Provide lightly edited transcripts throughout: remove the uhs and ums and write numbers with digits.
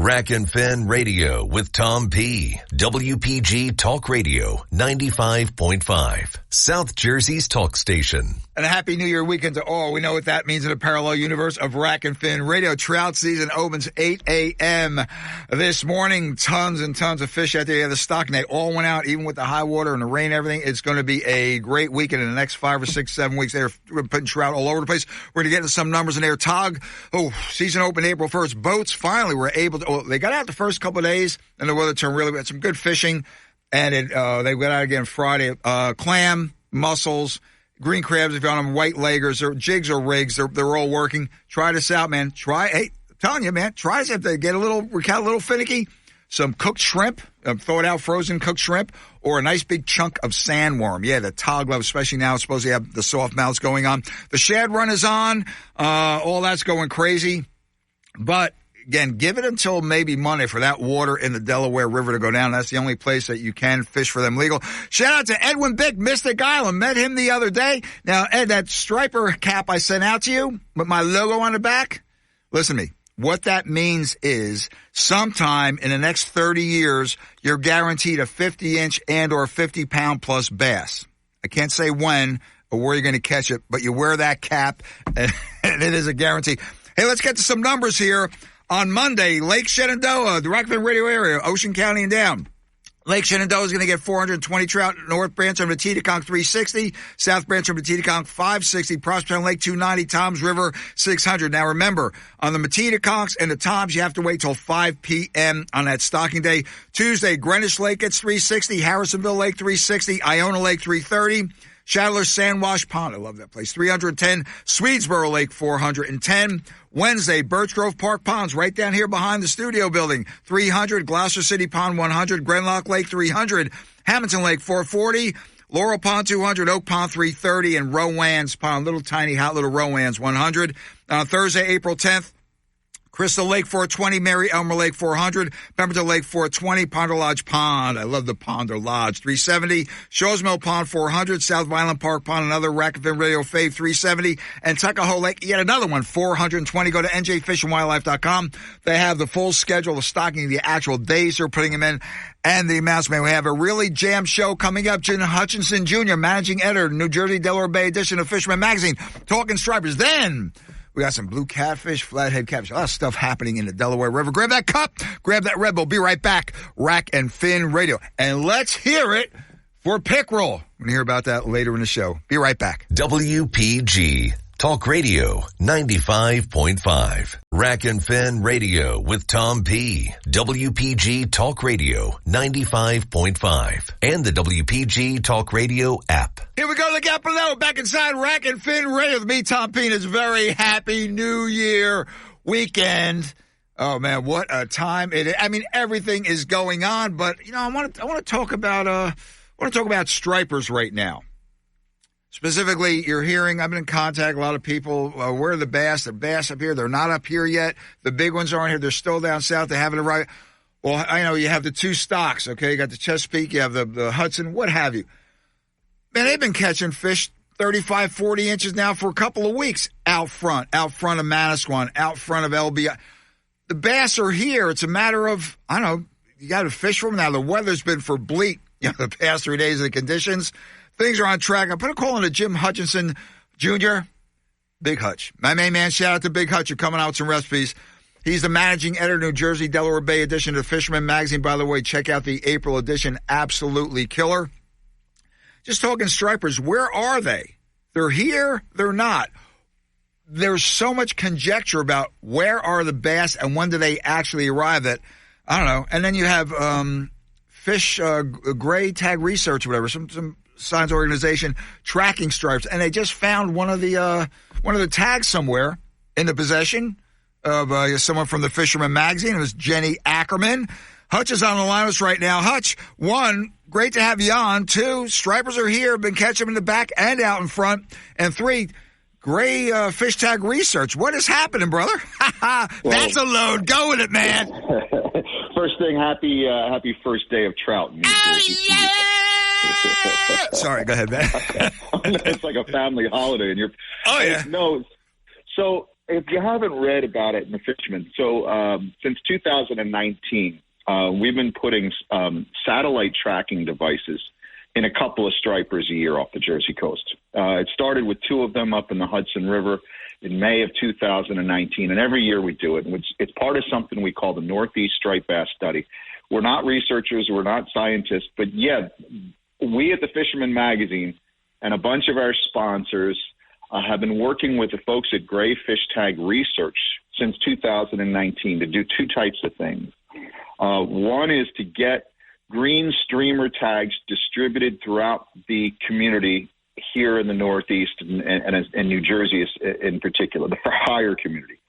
Rack and Fin Radio with Tom P. WPG Talk Radio 95.5. South Jersey's talk station. And a happy New Year weekend to all. We know what that means in a parallel universe of Rack and Fin Radio. Trout season opens 8 a.m. this morning. Tons and tons of fish out there. Yeah, the stocking, they all went out, even with the high water and the rain and everything. It's going to be a great weekend in the next 5 or 6, 7 weeks. They're putting trout all over the place. We're going to get into some numbers in there. TOG, season opened April 1st. Boats finally were able to, they got out the first couple of days, and the weather turned really good. Some good fishing, and they got out again Friday. Clam, mussels, green crabs, if you're on them, white leggers, or jigs or rigs, they're all working. Try this out, man. I'm telling you, man, try this. If they get a little finicky, some cooked shrimp, throw it out, frozen cooked shrimp, or a nice big chunk of sandworm. Yeah, the TOG love, especially now, supposed to have the soft mouths going on. The shad run is on. All that's going crazy. But again, give it until maybe Monday for that water in the Delaware River to go down. That's the only place that you can fish for them legal. Shout out to Edwin Bick, Mystic Island. Met him the other day. Now, Ed, that striper cap I sent out to you with my logo on the back, listen to me. What that means is sometime in the next 30 years, you're guaranteed a 50-inch and or 50-pound plus bass. I can't say when or where you're going to catch it, but you wear that cap, and it is a guarantee. Hey, let's get to some numbers here. On Monday, Lake Shenandoah, the Rack and Fin Radio area, Ocean County and down. Lake Shenandoah is going to get 420 trout. North Branch of the Titicaca 360. South Branch of the Titicaca 560. Prospect Lake 290. Toms River 600. Now remember, on the Matitacocks and the Toms, you have to wait till 5 p.m. on that stocking day. Tuesday, Greenwich Lake gets 360. Harrisonville Lake 360. Iona Lake 330. Shadler Sandwash Pond, I love that place, 310. Swedesboro Lake, 410. Wednesday, Birch Grove Park Ponds, right down here behind the studio building, 300. Gloucester City Pond, 100. Grenlock Lake, 300. Hamilton Lake, 440. Laurel Pond, 200. Oak Pond, 330. And Rowan's Pond, little tiny hot little Rowan's, 100. On Thursday, April 10th, Crystal Lake 420, Mary Elmer Lake 400, Pemberton Lake 420, Ponder Lodge Pond, I love the Ponder Lodge, 370, Shows Mill Pond 400, South Violent Park Pond, another Rack and Fin Radio fave, 370, and Tuckahoe Lake, yet another one, 420. Go to njfishandwildlife.com. They have the full schedule, the stocking, the actual days they're putting them in, and the amounts. Man, we have a really jam show coming up. Jim Hutchinson Jr., managing editor, New Jersey Delaware Bay edition of Fisherman Magazine, talking stripers. Then we got some blue catfish, flathead catfish, a lot of stuff happening in the Delaware River. Grab that cup, grab that Red Bull. Be right back. Rack and Fin Radio. And let's hear it for Pickerel. We're going to hear about that later in the show. Be right back. WPG Talk Radio 95.5. Rack and Fin Radio with Tom P. WPG Talk Radio 95.5. And the WPG Talk Radio app. Here we go, look out below. Back inside Rack and Fin Radio with me, Tom P. It's a very happy New Year weekend. Oh man, what a time it is. I mean, everything is going on, but you know, I want to talk about stripers right now. Specifically, you're hearing, I've been in contact, a lot of people, where are the bass? The bass up here, they're not up here yet. The big ones aren't here, they're still down south, they haven't arrived. Well, I know you have the two stocks, okay? You got the Chesapeake, you have the Hudson, what have you. Man, they've been catching fish 35, 40 inches now for a couple of weeks out front of Manasquan, out front of LBI. The bass are here. It's a matter of, I don't know, you got to fish for them. Now, the weather's been for bleak, the past 3 days of the conditions. Things are on track. I put a call into Jim Hutchinson Jr., Big Hutch. My main man, shout out to Big Hutch. You're coming out with some recipes. He's the managing editor, New Jersey Delaware Bay edition of Fisherman Magazine. By the way, check out the April edition. Absolutely killer. Just talking stripers, where are they? They're here, they're not. There's so much conjecture about where are the bass and when do they actually arrive that, I don't know. And then you have fish gray tag research, whatever, some science organization tracking stripes, and they just found one of the tags somewhere in the possession of someone from the Fisherman Magazine. It was Jenny Ackerman. Hutch is on the line with us right now. Hutch, one, great to have you on. Two, stripers are here, been catching them in the back and out in front. And three, gray fish tag research. What is happening, brother? That's a load. Go with it, man. First thing, happy first day of trout. Oh, yeah! Sorry, go ahead, man. It's like a family holiday, and you're. Oh yeah. No, so if you haven't read about it in the Fisherman, so since 2019, we've been putting satellite tracking devices in a couple of stripers a year off the Jersey coast. It started with 2 of them up in the Hudson River in May of 2019, and every year we do it. And it's part of something we call the Northeast Striped Bass Study. We're not researchers, we're not scientists, but yeah, we at the Fisherman Magazine and a bunch of our sponsors have been working with the folks at Gray Fish Tag Research since 2019 to do 2 types of things. One is to get green streamer tags distributed throughout the community here in the Northeast and New Jersey in particular, the for hire community.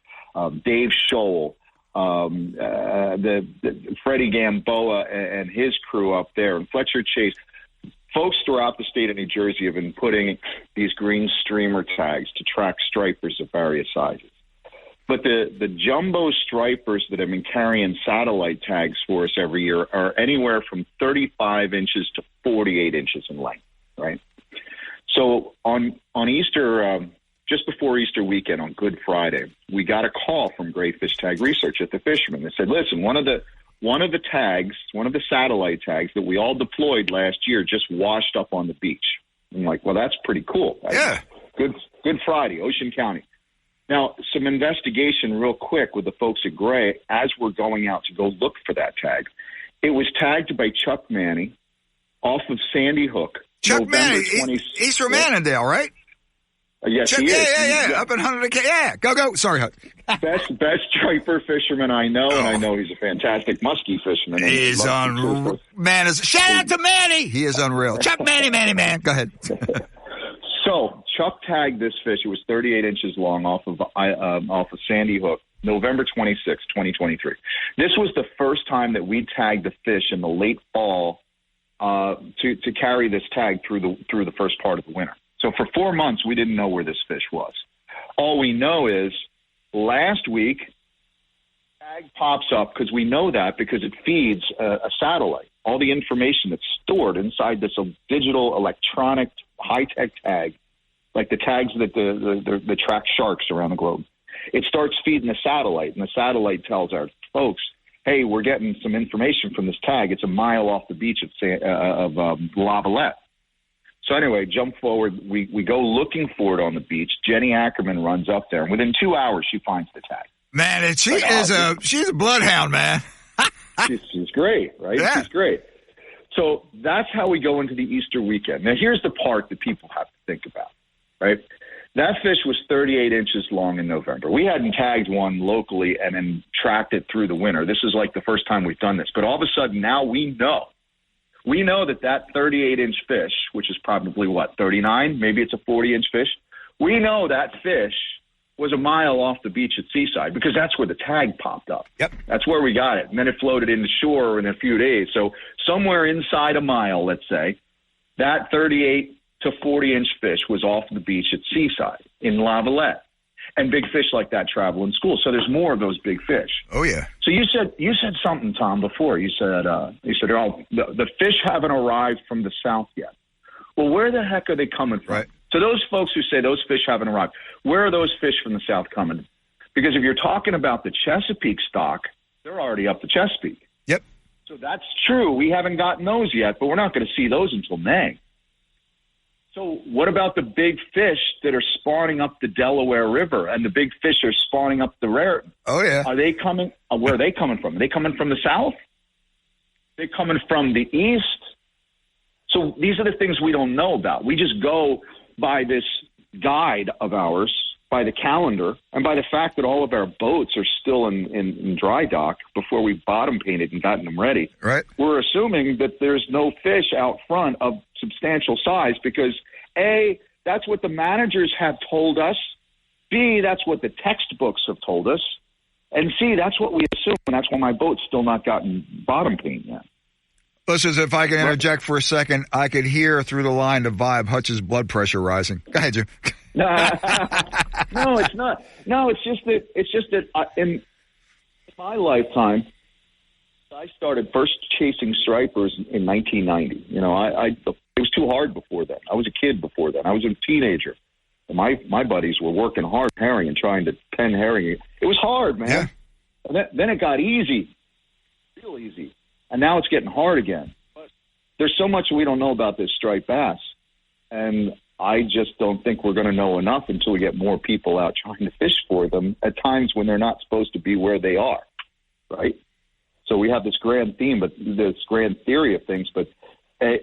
Dave Scholl, the Freddie Gamboa and his crew up there, and Fletcher Chase. Folks throughout the state of New Jersey have been putting these green streamer tags to track stripers of various sizes. But the jumbo stripers that have been carrying satellite tags for us every year are anywhere from 35 inches to 48 inches in length, right? So on Easter, just before Easter weekend on Good Friday, we got a call from Gray Fish Tag Research at the Fisherman. They said, listen, one of the satellite tags that we all deployed last year just washed up on the beach. I'm like, well, that's pretty cool. Yeah. Good Friday, Ocean County. Now, some investigation real quick with the folks at Gray as we're going out to go look for that tag. It was tagged by Chuck Manny off of Sandy Hook. Chuck Manny, he's from Annandale, right? Yes, Chuck, he is. Yeah, up in Hunter. Yeah, go. Sorry, Huck. Best striper fisherman I know, and I know he's a fantastic muskie fisherman. He's unreal. Shout out to Manny. He is unreal. Chuck Manny, man. Go ahead. So Chuck tagged this fish. It was 38 inches long off of Sandy Hook, November 26, 2023. This was the first time that we tagged the fish in the late fall to carry this tag through the first part of the winter. So for 4 months, we didn't know where this fish was. All we know is last week, tag pops up because we know that because it feeds a satellite. All the information that's stored inside this digital electronic high-tech tag, like the tags that track sharks around the globe. It starts feeding the satellite, and the satellite tells our folks, hey, we're getting some information from this tag. It's a mile off the beach of Lavalette. So anyway, jump forward. We go looking for it on the beach. Jenny Ackerman runs up there, and within 2 hours, she finds the tag. Man, she's a bloodhound, man. she's great, right? Yeah. She's great. So that's how we go into the Easter weekend. Now, here's the part that people have to think about, right? That fish was 38 inches long in November. We hadn't tagged one locally and then tracked it through the winter. This is like the first time we've done this. But all of a sudden, now we know. We know that 38-inch fish, which is probably, 39? Maybe it's a 40-inch fish. We know that fish was a mile off the beach at Seaside because that's where the tag popped up. Yep. That's where we got it. And then it floated into shore in a few days. So somewhere inside a mile, let's say, that 38 to 40-inch fish was off the beach at Seaside in Lavalette. And big fish like that travel in school. So there's more of those big fish. Oh, yeah. So you said something, Tom, before. You said, the fish haven't arrived from the south yet. Well, where the heck are they coming from? Right. So those folks who say those fish haven't arrived, where are those fish from the south coming? Because if you're talking about the Chesapeake stock, they're already up the Chesapeake. Yep. So that's true. We haven't gotten those yet, but we're not going to see those until May. So what about the big fish that are spawning up the Delaware River and the big fish are spawning up the Raritan? Oh, yeah. Are they coming? Where are they coming from? Are they coming from the south? They're coming from the east. So these are the things we don't know about. We just go by this guide of ours, by the calendar, and by the fact that all of our boats are still in dry dock before we bottom painted and gotten them ready. Right. We're assuming that there's no fish out front of substantial size because, A, that's what the managers have told us, B, that's what the textbooks have told us, and C, that's what we assume, and that's why my boat's still not gotten bottom paint yet. Listen, if I can interject for a second, I could hear through the line the vibe, Hutch's blood pressure rising. Go ahead, Jim. No, it's not. No, it's just that in my lifetime, I started first chasing stripers in 1990. You know, it was too hard before then. I was a kid before then. I was a teenager. My buddies were working hard herring and trying to pen herring. It was hard, man. Yeah. And then it got easy, real easy, and now it's getting hard again. But there's so much we don't know about this striped bass, and I just don't think we're going to know enough until we get more people out trying to fish for them at times when they're not supposed to be where they are, right? So we have this grand theme, but this grand theory of things, but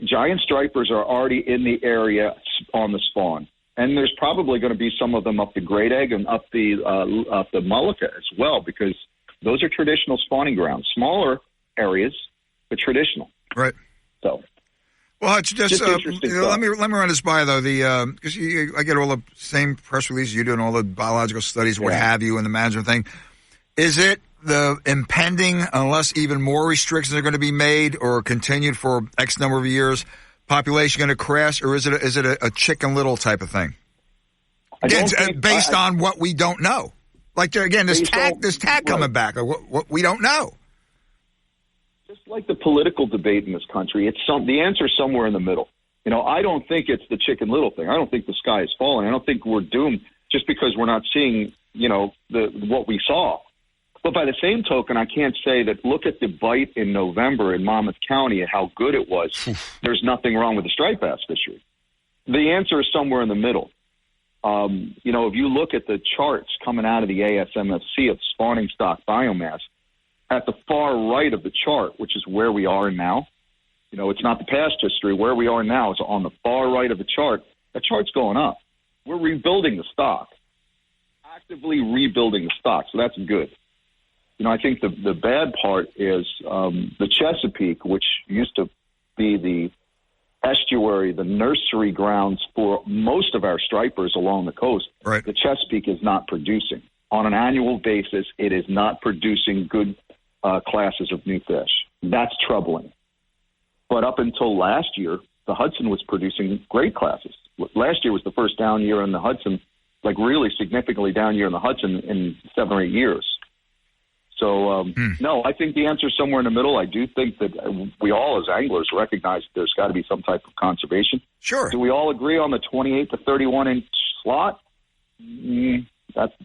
giant stripers are already in the area on the spawn. And there's probably going to be some of them up the Great Egg and up the Mullica as well, because those are traditional spawning grounds. Smaller areas, but traditional. Right. So, well, it's just let me run this by though. Because I get all the same press releases you do and all the biological studies, what have you, and the management thing. Is it the impending, unless even more restrictions are going to be made or continued for X number of years, population going to crash, or is it a Chicken Little type of thing? Again, based on what we don't know. Like again, this tag coming back. What we don't know. Just like the political debate in this country, the answer is somewhere in the middle. I don't think it's the Chicken Little thing. I don't think the sky is falling. I don't think we're doomed just because we're not seeing what we saw. But by the same token, I can't say that look at the bite in November in Monmouth County and how good it was. There's nothing wrong with the striped bass fishery. The answer is somewhere in the middle. If you look at the charts coming out of the ASMFC of spawning stock biomass, at the far right of the chart, which is where we are now, it's not the past history. Where we are now is on the far right of the chart. The chart's going up. We're rebuilding the stock, actively rebuilding the stock, so that's good. I think the bad part is the Chesapeake, which used to be the estuary, the nursery grounds for most of our stripers along the coast. Right. The Chesapeake is not producing. On an annual basis, it is not producing good classes of new fish. That's troubling. But up until last year, the Hudson was producing great classes. Last year was the first down year in the Hudson, like really significantly down year in the Hudson in 7 or 8 years. So, no, I think the answer is somewhere in the middle. I do think that we all as anglers recognize there's got to be some type of conservation. Sure. Do we all agree on the 28 to 31-inch slot? Then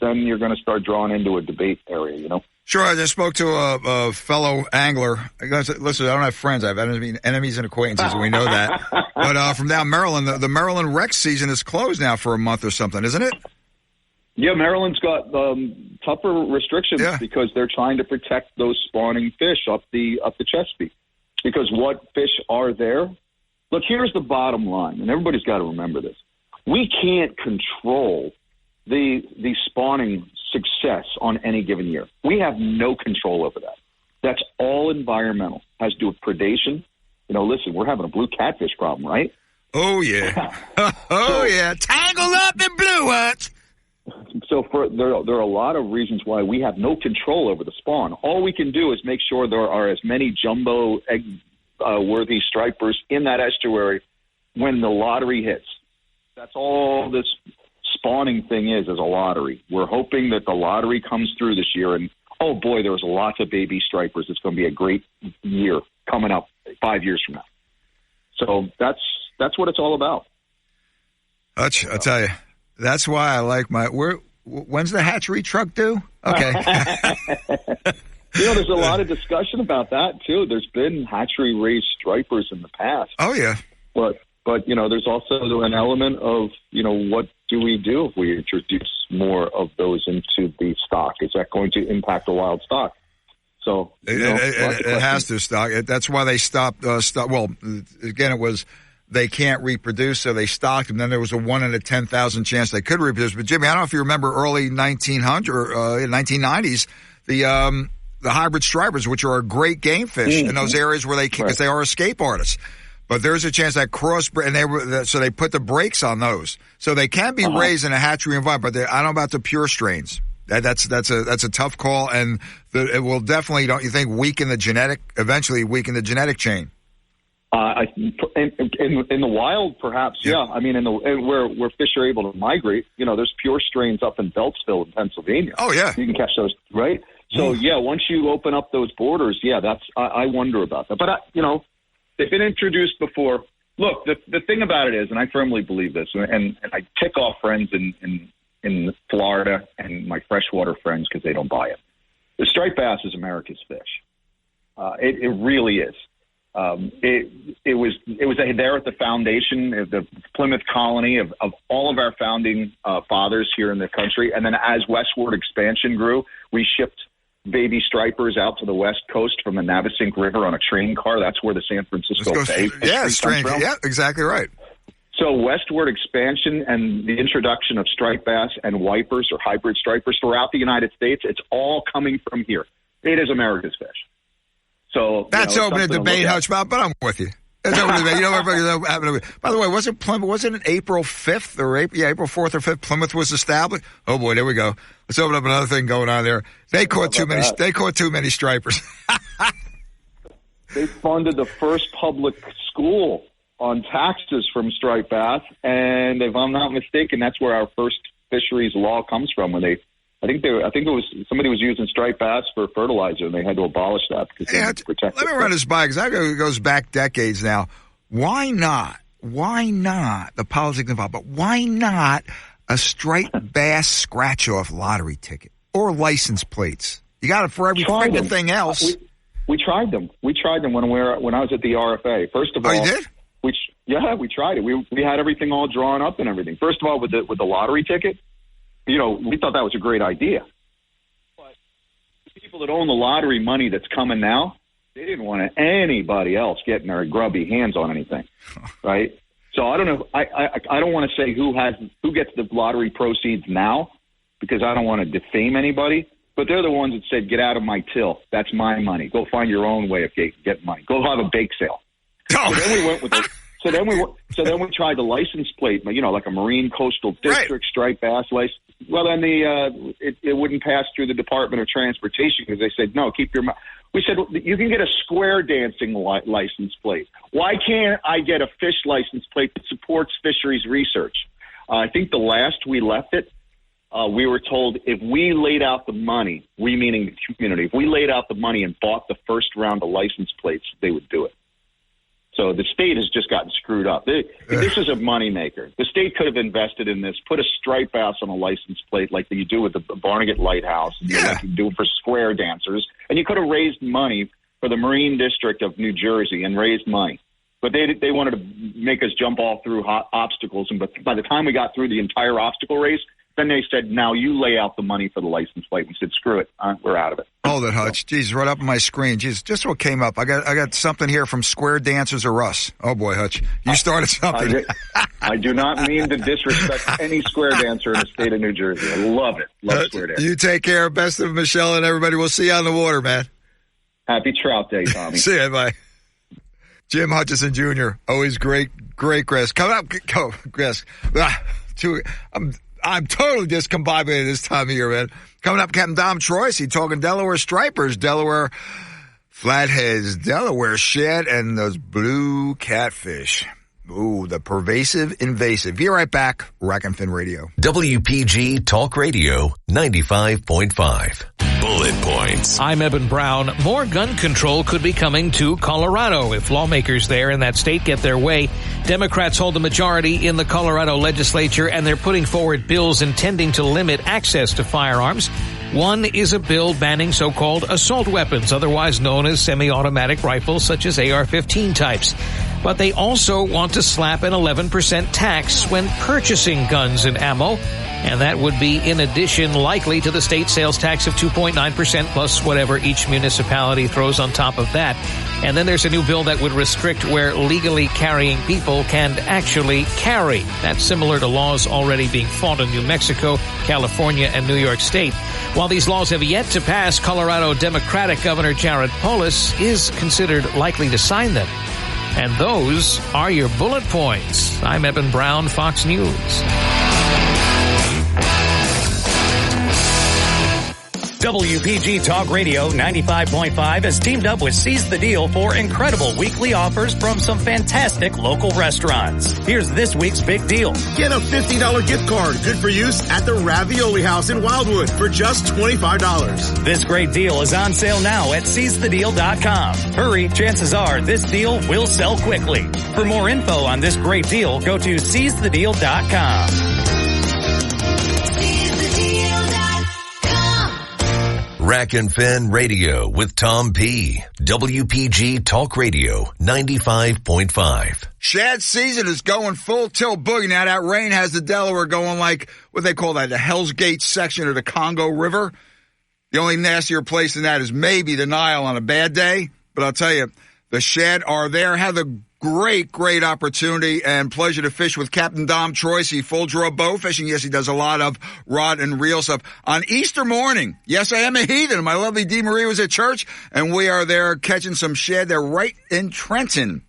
you're going to start drawing into a debate area, Sure. I just spoke to a fellow angler. Listen, I don't have friends. I have enemies and acquaintances, and we know that. But from down Maryland, the Maryland rec season is closed now for a month or something, isn't it? Yeah, Maryland's got tougher restrictions because they're trying to protect those spawning fish up the Chesapeake. Because what fish are there? Look, here's the bottom line, and everybody's got to remember this. We can't control the spawning success on any given year. We have no control over that. That's all environmental. Has to do with predation. Listen, we're having a blue catfish problem, right? Oh, yeah. Yeah. Tangled up in blue ones. So there are a lot of reasons why we have no control over the spawn. All we can do is make sure there are as many jumbo egg-worthy stripers in that estuary when the lottery hits. That's all this spawning thing is a lottery. We're hoping that the lottery comes through this year, and, oh, boy, there's lots of baby stripers. It's going to be a great year coming up 5 years from now. So that's what it's all about. I'll tell you. That's why I like when's the hatchery truck due? Okay. There's a lot of discussion about that, too. There's been hatchery-raised stripers in the past. Oh, yeah. But there's also an element of, what do we do if we introduce more of those into the stock? Is that going to impact the wild stock? So it has to stock. That's why they stopped. Well, again, it was they can't reproduce, so they stocked them. Then there was a 1 in 10,000 chance they could reproduce. But Jimmy, I don't know if you remember early 1990s, the hybrid stripers, which are a great game fish in those areas where because they are escape artists. But there's a chance that so they put the brakes on those, so they can be raised in a hatchery environment. But I don't know about the pure strains. That's a tough call, and it will definitely, don't you think, eventually weaken the genetic chain? In the wild, perhaps, yeah. I mean, where fish are able to migrate, there's pure strains up in Beltsville in Pennsylvania. Oh yeah, you can catch those, right? So yeah, once you open up those borders, I wonder about that. But they've been introduced before. Look, the thing about it is, and I firmly believe this, and I tick off friends in Florida and my freshwater friends because they don't buy it. The striped bass is America's fish. It really is. It was there at the foundation of the Plymouth colony of all of our founding fathers here in the country. And then as westward expansion grew, we shipped baby stripers out to the West Coast from the Navesink River on a train car. That's where the San Francisco Bay comes from. Yeah, exactly right. So westward expansion and the introduction of striped bass and wipers or hybrid stripers throughout the United States, it's all coming from here. It is America's fish. So that's open a debate, Hutch, but I'm with you. That's open a debate. By the way, wasn't it April 5th or April 4th or 5th Plymouth was established? Oh boy, there we go. Let's open up another thing going on there. They caught too many stripers. They funded the first public school on taxes from striped bass, and if I'm not mistaken, that's where our first fisheries law comes from. When I think it was somebody was using striped bass for fertilizer, and they had to abolish that because they had to protect. Let me run this by because that goes back decades now. Why not? Why not the politics involved? But why not a striped bass scratch-off lottery ticket or license plates? You got it for every freaking thing else. We tried them. We tried them when I was at the RFA. First of all, you did? we tried it. We had everything all drawn up and everything. First of all, with the lottery ticket. We thought that was a great idea. But the people that own the lottery money that's coming now, they didn't want anybody else getting their grubby hands on anything, right? So I don't know. I don't want to say who gets the lottery proceeds now because I don't want to defame anybody. But they're the ones that said, "Get out of my till. That's my money. Go find your own way of getting money. Go have a bake sale." Oh. So then we went with the. So then we tried the license plate, like a Marine Coastal District striped bass license. Well, then it wouldn't pass through the Department of Transportation because they said, no, keep your mouth. We said, you can get a square dancing license plate. Why can't I get a fish license plate that supports fisheries research? I think the last we left it, we were told if we laid out the money, we meaning the community, if we laid out the money and bought the first round of license plates, they would do it. So the state has just gotten screwed up. This is a moneymaker. The state could have invested in this, put a striped bass on a license plate like you do with the Barnegat Lighthouse, and like you do for square dancers, and you could have raised money for the Marine District of New Jersey and raised money. But they wanted to make us jump all through obstacles, and by the time we got through the entire obstacle race, then they said, now you lay out the money for the license plate. We said, screw it. We're out of it. Hold it, Hutch. Jeez, right up on my screen. Jeez, just what came up. I got something here from Square Dancers or Us. Oh, boy, Hutch. You started something. I do not mean to disrespect any square dancer in the state of New Jersey. I love it. Love square dancers. You take care. Best of Michelle and everybody. We'll see you on the water, man. Happy Trout Day, Tommy. See you. Bye. Jim Hutchison Jr. Always great, Chris. Come up. Go, Chris. I'm totally discombobulated this time of year, man. Coming up, Captain Dom Troisi talking Delaware stripers, Delaware flatheads, Delaware shad, and those blue catfish. Ooh, the pervasive, invasive. Be right back. Rack and Fin Radio. WPG Talk Radio 95.5. Bullet points. I'm Eben Brown. More gun control could be coming to Colorado if lawmakers there in that state get their way. Democrats hold the majority in the Colorado legislature, and they're putting forward bills intending to limit access to firearms. One is a bill banning so-called assault weapons, otherwise known as semi-automatic rifles such as AR-15 types. But they also want to slap an 11% tax when purchasing guns and ammo, and that would be in addition likely to the state sales tax of 2.9% plus whatever each municipality throws on top of that. And then there's a new bill that would restrict where legally carrying people can actually carry. That's similar to laws already being fought in New Mexico, California, and New York State. While these laws have yet to pass, Colorado Democratic Governor Jared Polis is considered likely to sign them. And those are your bullet points. I'm Eben Brown, Fox News. WPG Talk Radio 95.5 has teamed up with Seize the Deal for incredible weekly offers from some fantastic local restaurants. Here's this week's big deal. Get a $50 gift card, good for use at the Ravioli House in Wildwood for just $25. This great deal is on sale now at seizethedeal.com. Hurry, chances are this deal will sell quickly. For more info on this great deal, go to seizethedeal.com. Rack and Fin Radio with Tom P. WPG Talk Radio 95.5. Shad season is going full tilt boogie. Now that rain has the Delaware going like, what they call that, the Hell's Gate section of the Congo River. The only nastier place than that is maybe the Nile on a bad day. But I'll tell you, the Shad are there. Have a great opportunity and pleasure to fish with Captain Dom Troyce, full draw bow fishing. Yes, he does a lot of rod and reel stuff. On Easter morning, yes, I am a heathen. My lovely Dee Marie was at church, and we are there catching some shad. They're right in Trenton,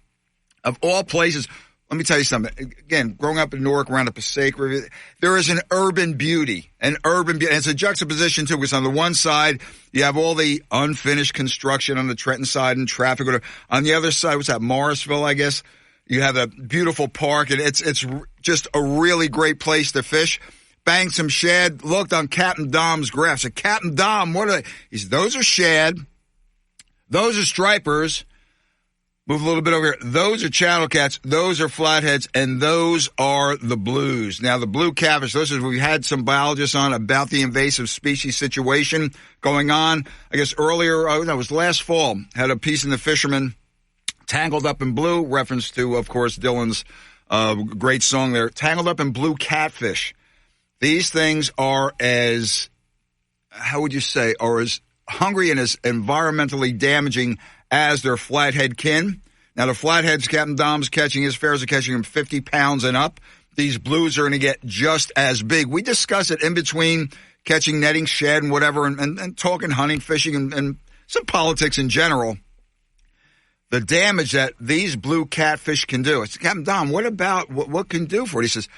of all places. Let me tell you something. Again, growing up in Newark around the Passaic River, there is an urban beauty. And it's a juxtaposition, too, because on the one side, you have all the unfinished construction on the Trenton side and traffic. On the other side, what's that, Morrisville, I guess? You have a beautiful park, and it's just a really great place to fish. Banged some shad. Looked on Captain Dom's graphs. So, Captain Dom, what are they? He said, those are shad. Those are stripers. Move a little bit over here. Those are channel cats. Those are flatheads. And those are the blues. Now, the blue catfish, we've had some biologists on about the invasive species situation going on. I guess earlier, that was last fall, had a piece in the Fisherman, Tangled Up in Blue, reference to, of course, Dylan's great song there. Tangled Up in Blue catfish. These things are as, how would you say, are as hungry and as environmentally damaging as their flathead kin. Now, the flatheads Captain Dom's catching, his fares are catching them 50 pounds and up. These blues are going to get just as big. We discuss it in between catching, netting, shad, and whatever, and talking hunting, fishing, and some politics in general. The damage that these blue catfish can do. I said, Captain Dom, what can do for it? He says,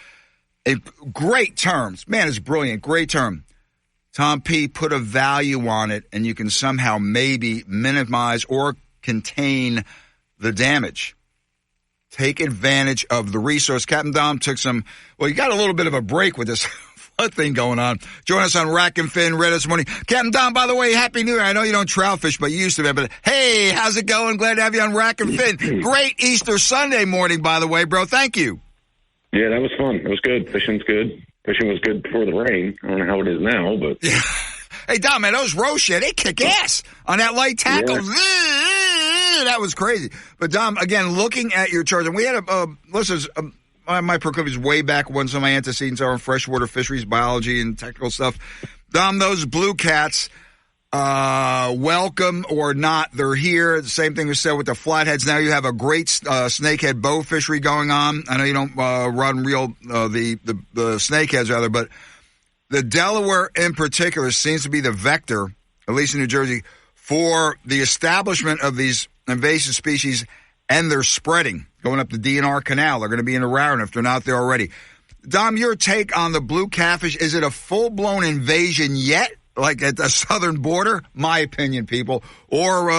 great terms. Man, it's brilliant. Great term. Tom P, put a value on it, and you can somehow maybe minimize or contain the damage. Take advantage of the resource. Captain Dom took you got a little bit of a break with this flood thing going on. Join us on Rack and Fin Radio this morning. Captain Dom, by the way, Happy New Year. I know you don't trout fish, but you used to be. But hey, how's it going? Glad to have you on Rack and Fin. Great Easter Sunday morning, by the way, bro. Thank you. Yeah, that was fun. It was good. Fishing's good. Fishing was good before the rain. I don't know how it is now, but... Yeah. Hey, Dom, man, those roe shit, they kick ass on that light tackle. Yeah. That was crazy. But, Dom, again, looking at your charts, and we had my proclivities way back when some of my antecedents are in freshwater fisheries, biology, and technical stuff. Dom, those blue cats, welcome or not, they're here. The same thing was said with the flatheads. Now you have a great snakehead bow fishery going on. I know you don't rod and reel the snakeheads, rather, but the Delaware in particular seems to be the vector, at least in New Jersey, for the establishment of these invasive species, and they're spreading, going up the DNR Canal. They're going to be in the Raritan if they're not there already. Dom, your take on the blue catfish, is it a full-blown invasion yet? Like at the southern border, my opinion, people, or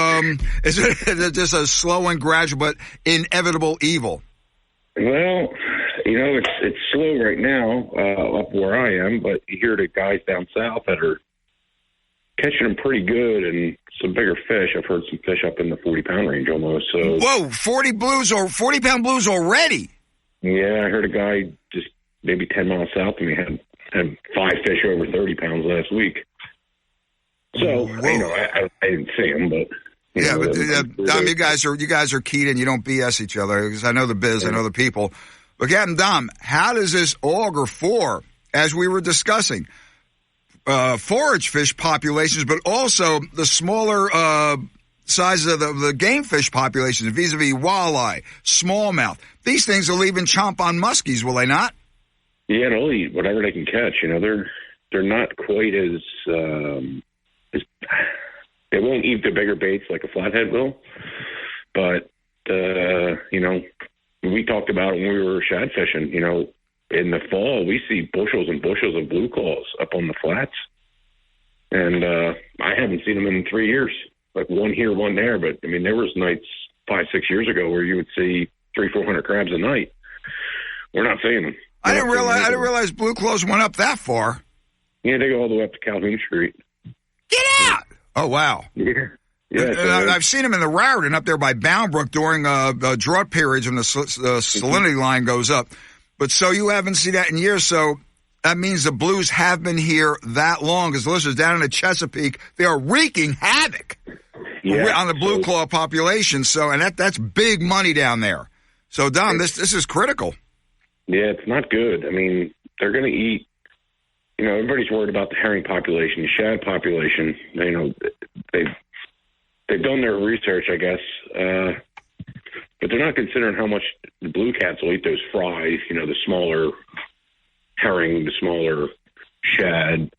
is it just a slow and gradual but inevitable evil? Well, it's slow right now up where I am, but you hear the guys down south that are catching them pretty good and some bigger fish. I've heard some fish up in the 40-pound range almost. So whoa, 40-pound blues already? Yeah, I heard a guy just maybe 10 miles south of me had 5 fish over 30 pounds last week. So, I didn't see him, but... Dom, you guys are keyed in. You don't BS each other, because I know the biz, I know the people. But, Captain Dom, how does this augur for, as we were discussing, forage fish populations, but also the smaller sizes of the game fish populations, vis-a-vis walleye, smallmouth? These things will even chomp on muskies, will they not? Yeah, they'll eat whatever they can catch. They're not quite as they won't eat the bigger baits like a flathead will, but we talked about it when we were shad fishing. In the fall we see bushels and bushels of blue claws up on the flats. And I haven't seen them in 3 years, like one here, one there. But, I mean, there was nights 5-6 years ago where you would see 300-400 crabs a night. We're not seeing them. I didn't realize blue claws went up that far. Yeah, they go all the way up to Calhoun Street. Get out! Oh, wow. Yeah. I've seen them in the Raritan up there by Bound Brook during drought periods when the salinity line goes up. But so you haven't seen that in years, so that means the blues have been here that long, because the listeners down in the Chesapeake, they are wreaking havoc on the blue claw population. So, and that's big money down there. So, Dom, this is critical. Yeah, it's not good. I mean, they're going to eat. You know, everybody's worried about the herring population, the shad population. You know, they've done their research, I guess, but they're not considering how much the blue cats will eat those fries. You know, the smaller herring, the smaller shad.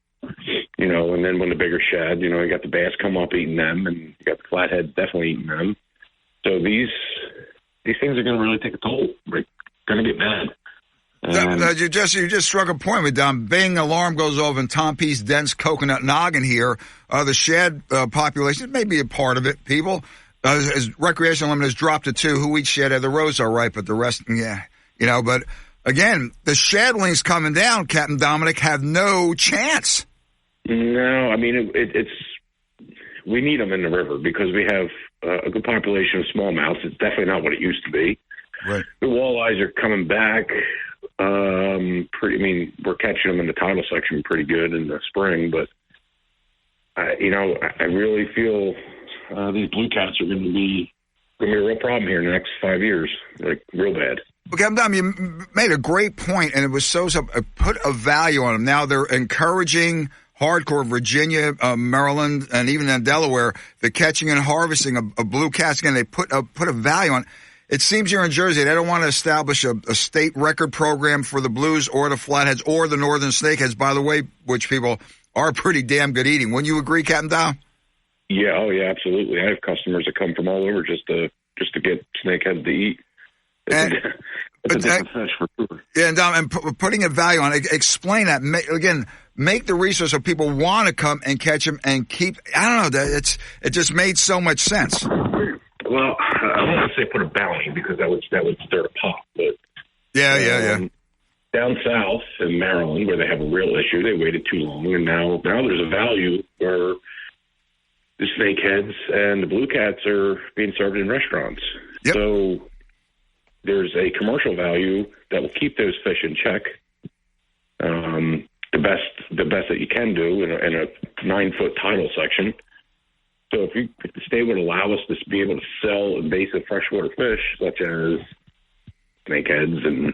You know, and then when the bigger shad, you know, you got the bass come up eating them, and you got the flatheads definitely eating them. So these things are going to really take a toll. They're going to get bad. You just struck a point with Dom. Bing alarm goes off in Tom P's dense coconut noggin here. The shad population may be a part of it. People, as recreational limit has dropped to 2. Who eats shad? The rows are right, but the rest, yeah, you know. But again, the shadlings coming down, Captain Dominic, have no chance. No, I mean it's we need them in the river because we have a good population of smallmouths. It's definitely not what it used to be. Right. The walleyes are coming back. I mean, we're catching them in the tidal section pretty good in the spring, but I really feel these blue cats are going to be a real problem here in the next 5 years, like real bad. Okay, Dom, you made a great point, and it was put a value on them. Now they're encouraging hardcore Virginia, Maryland, and even in Delaware, the catching and harvesting of blue cats. Again, they put a value on it. It seems here in Jersey they don't want to establish a state record program for the blues or the flatheads or the northern snakeheads, by the way, which people are pretty damn good eating. Wouldn't you agree, Captain Dom? Yeah, absolutely. I have customers that come from all over just to get snakeheads to eat. It's a different fish for sure. Yeah, and Dom, and putting a value on it, explain that. Make the research so people want to come and catch them and keep. I don't know. It just made so much sense. Well, I don't want to say put a bounty because that would stir a pot, but yeah. Down south in Maryland, where they have a real issue, they waited too long, and now there's a value where the snakeheads and the blue cats are being served in restaurants. Yep. So there's a commercial value that will keep those fish in check. The best that you can do in a 9-foot tidal section. So if the state would allow us to be able to sell invasive freshwater fish, such as snakeheads, and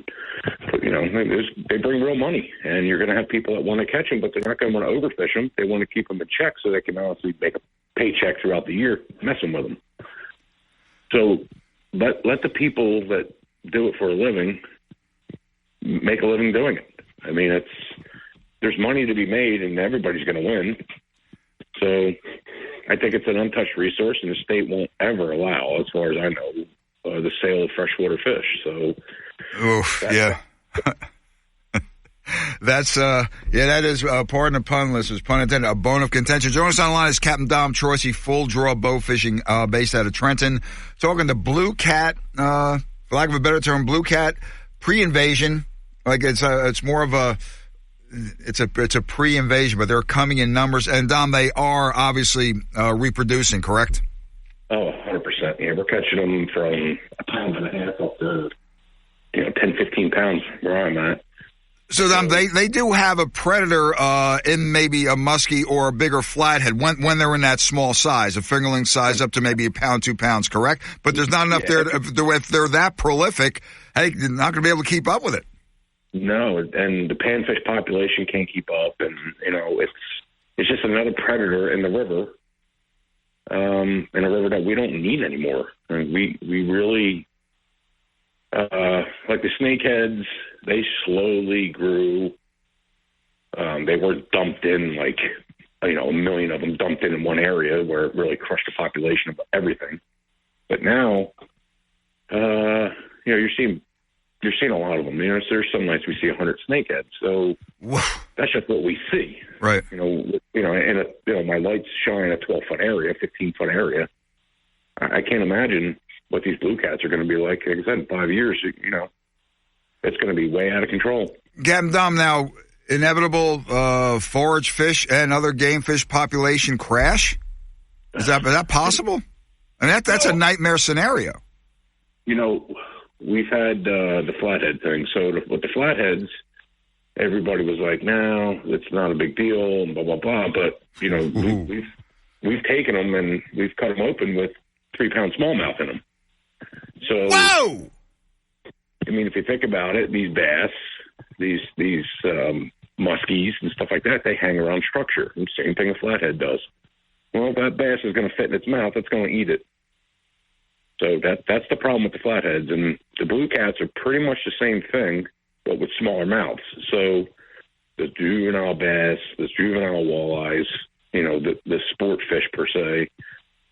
they bring real money, and you're going to have people that want to catch them, but they're not going to want to overfish them. They want to keep them in check so they can honestly make a paycheck throughout the year messing with them. So let the people that do it for a living make a living doing it. I mean, there's money to be made, and everybody's going to win. So I think it's an untouched resource, and the state won't ever allow, as far as I know, the sale of freshwater fish. So, that is, pardon the pun, listeners, pun intended, a bone of contention. Joining us on the line is Captain Dom Troisi, full draw bow fishing, based out of Trenton, talking to blue cat, for lack of a better term, blue cat pre-invasion. Like it's more of a pre-invasion, but they're coming in numbers. And Dom, they are obviously reproducing, correct? Oh, 100%. Yeah, we're catching them from 1.5 pounds up to 10, 15 pounds where I'm at. So Dom, they do have a predator in maybe a muskie or a bigger flathead when they're in that small size, a fingerling size up to maybe 1 pound, 2 pounds, correct? But there's not enough there. If they're that prolific, hey, they're not going to be able to keep up with it. No, and the panfish population can't keep up, and it's just another predator in the river, in a river that we don't need anymore. And we really like the snakeheads. They slowly grew. They were dumped in, like 1 million of them dumped in one area where it really crushed the population of everything. But now, you're seeing a lot of them. There's some nights we see 100 snakeheads. So that's just what we see. Right. And lights shine a 12-foot area, 15-foot area. I can't imagine what these blue cats are going to be like. Like I said, in 5 years, it's going to be way out of control. Captain Dom, now, inevitable forage fish and other game fish population crash? Is that possible? I mean, that's a nightmare scenario. We've had the flathead thing. So with the flatheads, everybody was like, no, it's not a big deal, and blah, blah, blah. But, we've taken them and we've cut them open with 3-pound smallmouth in them. So, whoa! I mean, if you think about it, these bass, these muskies and stuff like that, they hang around structure. And same thing a flathead does. Well, that bass is going to fit in its mouth. It's going to eat it. So that's the problem with the flatheads. And the blue cats are pretty much the same thing, but with smaller mouths. So the juvenile bass, the juvenile walleyes, the sport fish per se,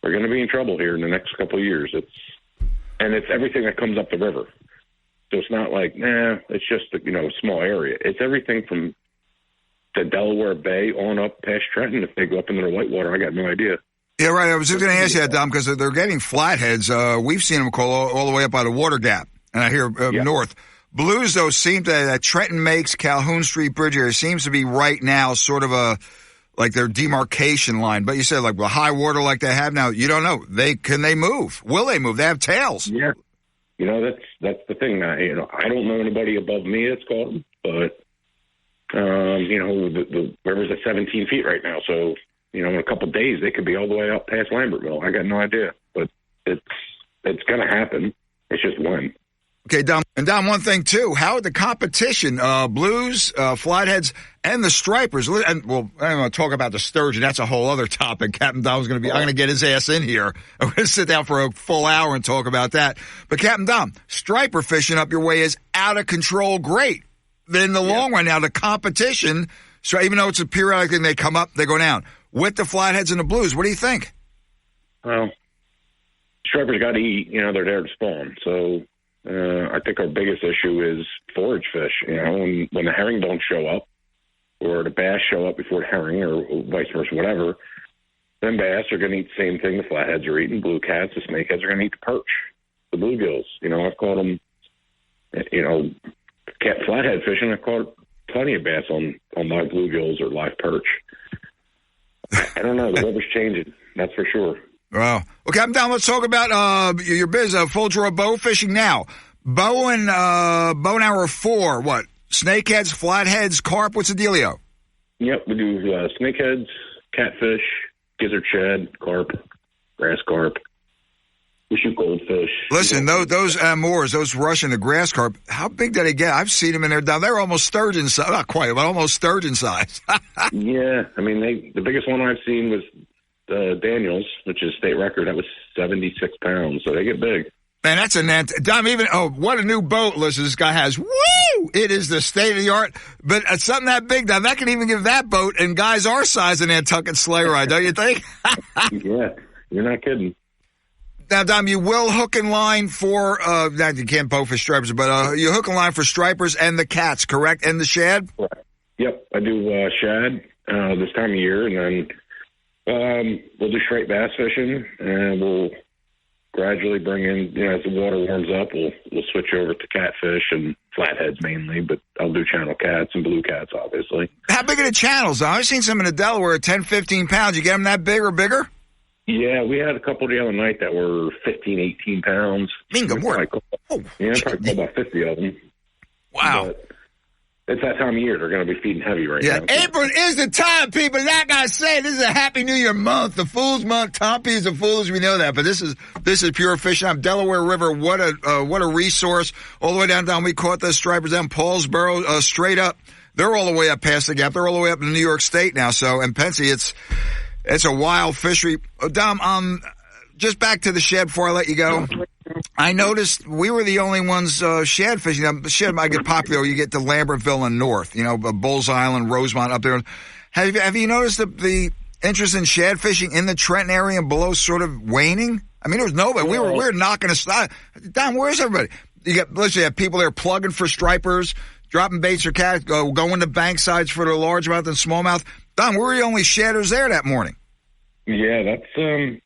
are going to be in trouble here in the next couple of years. It's everything that comes up the river. So it's not like, it's just a small area. It's everything from the Delaware Bay on up past Trenton. If they go up into the whitewater, I got no idea. Yeah, right. I was just going to ask you that, Dom, because they're getting flatheads. We've seen them all the way up by the Water Gap, and I hear north. Blues, though, seem that Trenton makes Calhoun Street Bridge area seems to be right now sort of like their demarcation line. But you said like high water like they have now, you don't know. Can they move? Will they move? They have tails. Yeah. That's the thing. I don't know anybody above me that's caught them, but the river's at 17 feet right now, so in a couple of days they could be all the way up past Lambertville. I got no idea, but it's going to happen. It's just when. Okay, Dom. And Dom, one thing too, how the competition, blues, flatheads, and the stripers. And I don't want to talk about the sturgeon. That's a whole other topic. Captain Dom's going to be. I'm going to get his ass in here. I'm going to sit down for a full hour and talk about that. But Captain Dom, striper fishing up your way is out of control. Great. Then in the long run, now the competition. So even though it's a periodic thing, they come up, they go down. With the flatheads and the blues, what do you think? Well, stripers got to eat. They're there to spawn. So. I think our biggest issue is forage fish. When the herring don't show up, or the bass show up before the herring, or vice versa, whatever, then bass are going to eat the same thing the flatheads are eating. Blue cats, the snakeheads are going to eat the perch, the bluegills. I've caught them. Flathead fishing. I've caught plenty of bass on live bluegills or live perch. I don't know. The river's changing. That's for sure. Wow. Okay, I'm down. Let's talk about your business. Full draw bow fishing now. Bow and hour 4. What? Snakeheads, flatheads, carp. What's the dealio? Yep, we do snakeheads, catfish, gizzard shad, carp, grass carp. We shoot goldfish. Listen, those Amurs, those Russian, the grass carp. How big do they get? I've seen them in there. They're almost sturgeon size. Not quite, but almost sturgeon size. Yeah, I mean, the biggest one I've seen was Daniels, which is state record. That was 76 pounds, so they get big. Man, that's Dom, what a new boat, listen, this guy has. Woo! It is the state of the art. But something that big, Dom, that can even give that boat and guys our size an Nantucket sleigh ride, don't you think? Yeah, you're not kidding. Now, Dom, you will hook and line for, you can't bow for stripers, but you hook and line for stripers and the cats, correct? And the shad? Right. Yep, I do shad this time of year, and then we'll do straight bass fishing, and we'll gradually bring in, as the water warms up, we'll switch over to catfish and flatheads mainly, but I'll do channel cats and blue cats, obviously. How big are the channels? I've seen some in the Delaware, 10, 15 pounds. You get them that big or bigger? Yeah, we had a couple the other night that were 15, 18 pounds. Probably probably about 50 of them. Wow. But it's that time of year. They're going to be feeding heavy right now. Yeah, April is the time, people. Like I say, this is a Happy New Year month, the Fool's Month. Tom P is a fool, we know that. But this is pure fishing. I'm Delaware River. What a resource. All the way down. We caught the stripers down Paulsboro, straight up. They're all the way up past the gap. They're all the way up in New York State now. So, and Pensy, it's a wild fishery. Dom, just back to the shed before I let you go. I noticed we were the only ones shad fishing. Now, shad might get popular. You get to Lambertville and north, Bulls Island, Rosemont up there. Have you noticed the interest in shad fishing in the Trenton area and below sort of waning? I mean, there was nobody. We were not going to stop. Dom, where's everybody? You have people there plugging for stripers, dropping baits or cats, going to bank sides for the largemouth and smallmouth. Dom, we were the only shadders there that morning. Yeah, that's the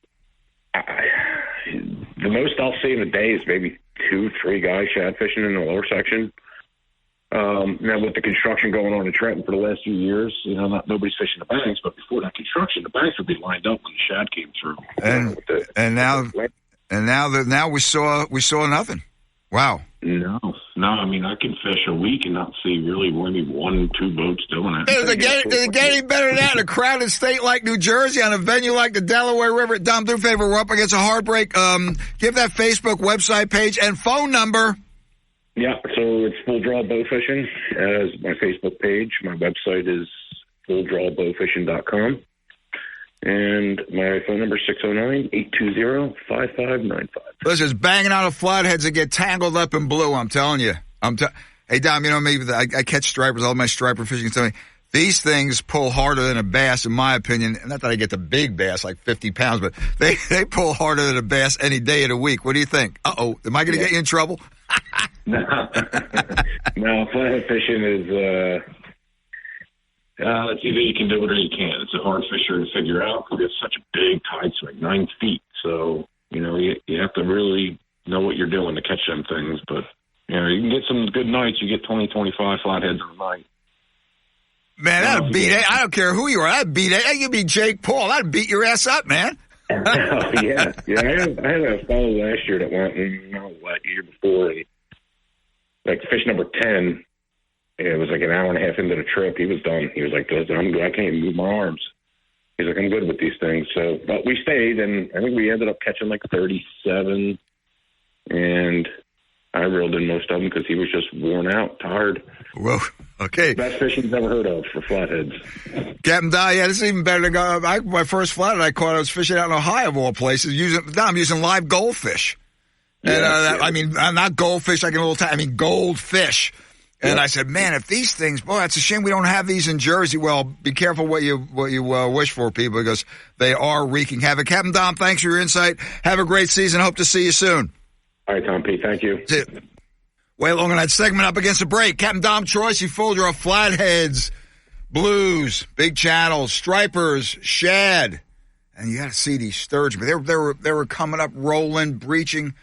most I'll see in a day is maybe 2-3 guys shad fishing in the lower section. Now with the construction going on in Trenton for the last few years, nobody's fishing the banks, but before that construction, the banks would be lined up when the shad came through. Now we saw nothing. Wow. No. I mean, I can fish a week and not see really maybe 1-2 boats doing it. Does it get any better than that in a crowded state like New Jersey, on a venue like the Delaware River? Dom, do a favor, we're up against a heartbreak. Give that Facebook website page and phone number. Yeah, so it's Full Draw Bow Fishing as my Facebook page. My website is fulldrawbowfishing.com. And my phone number is 609-820-5595. Listen, it's banging out of flatheads that get tangled up in blue, I'm telling you. Hey, Dom, you know me, I catch stripers, all my striper fishing. Tell me, these things pull harder than a bass, in my opinion. Not that I get the big bass, like 50 pounds, but they pull harder than a bass any day of the week. What do you think? Uh-oh, am I going to get you in trouble? No, flathead fishing is... it's either you can do it or you can't. It's a hard fisher to figure out because it's such a big tide swing, 9 feet. So, you have to really know what you're doing to catch them things. But, you can get some good nights. You get 20, 25 flatheads in a night. Man, that'd beat it. I don't care who you are. That'd beat it. You could be Jake Paul. That'd beat your ass up, man. Yeah. I had a fellow last year that went, year before, like fish number 10. It was like an hour and a half into the trip. He was done. He was like, I can't even move my arms. He's like, I'm good with these things. So, but we stayed, and I think we ended up catching like 37, and I reeled in most of them because he was just worn out, tired. Whoa, okay. Best fish he's ever heard of for flatheads. Captain Di, yeah, this is even better than my first flathead I caught. I was fishing out in Ohio, of all places. I'm using live goldfish. And I mean, not goldfish like an old time. I mean, goldfish. And I said, man, if these things, boy, it's a shame we don't have these in Jersey. Well, be careful what you wish for, people, because they are wreaking havoc. Captain Dom, thanks for your insight. Have a great season. Hope to see you soon. All right, Tom P. Thank you. That's it. Way long on that segment. Up against the break. Captain Dom Troyce, you Full Draw flatheads, blues, big channels, stripers, shad. And you got to see these sturgeon. They were coming up, rolling, breaching.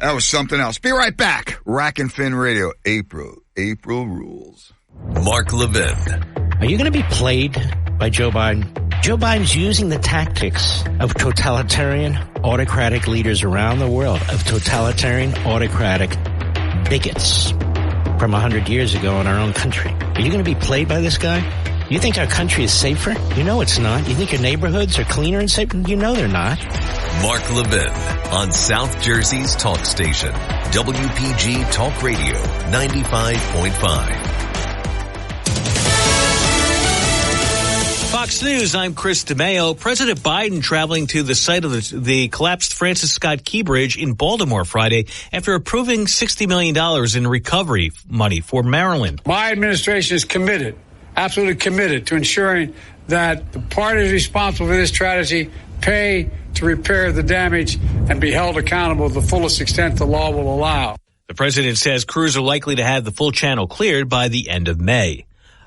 That was something else. Be right back. Rack and Fin Radio. April rules. Mark Levin. Are you going to be played by Joe Biden? Joe Biden's using the tactics of totalitarian, autocratic leaders around the world, of totalitarian, autocratic bigots from 100 years ago in our own country. Are you going to be played by this guy? You think our country is safer? You know it's not. You think your neighborhoods are cleaner and safer? You know they're not. Mark Levin on South Jersey's talk station, WPG Talk Radio 95.5. Fox News, I'm Chris DeMeo. President Biden traveling to the site of the collapsed Francis Scott Key Bridge in Baltimore Friday after approving $60 million in recovery money for Maryland. My administration is committed, absolutely committed, to ensuring that the parties responsible for this tragedy pay to repair the damage and be held accountable to the fullest extent the law will allow. The president says crews are likely to have the full channel cleared by the end of May.